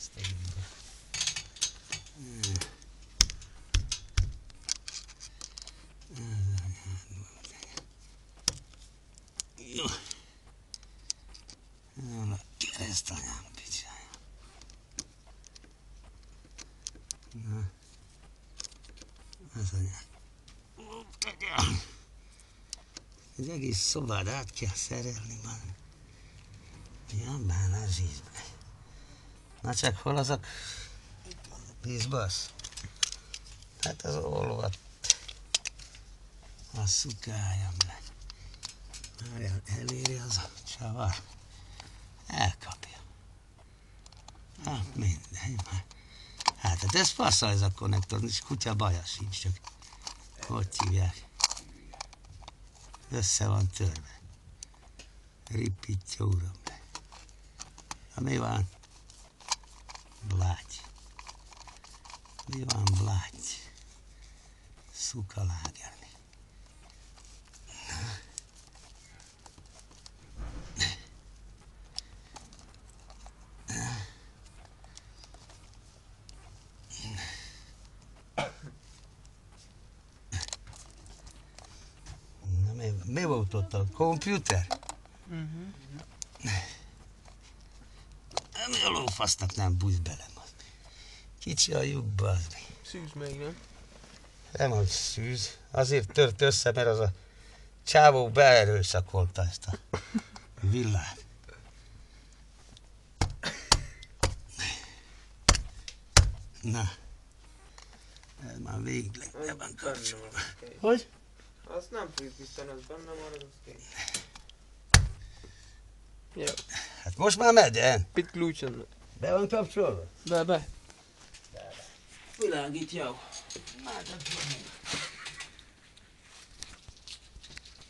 Azt tegyük be. Jó. Jól, keresztanyám, picsája. Na. Az anyám. Az egész szobád át kell szerelni már. Jambán az ízbe. Na csak hol azok? Vízbasz? Hát az olvat. A szukáljam le. Várjál, eléri az a csavar. Elkapja. Hát mindegy már. Hát ez fassa ez a konnektor, és kutya baja sincs, csak hogy hívják. Össze van törve. Ripítja uram. Ha mi van? Blágy. Mi van blágy? Szukalágerni. Mi volt ott a komputer? Mi a lófasznak nem bújsz bele, kicsi a lyukba az mi. Szűz még, nem? Nem az szűz, azért tört össze, mert az a csávó beerőszakolta ezt a villát. Na, ez már végleg le van kapcsolva. Hogy? Azt nem fogjuk vissza, az benne marad, az kész. Jó. Hát most már megyen. Pit klúcson. Be van kapcsolva? Be. Világít, jó. Hát,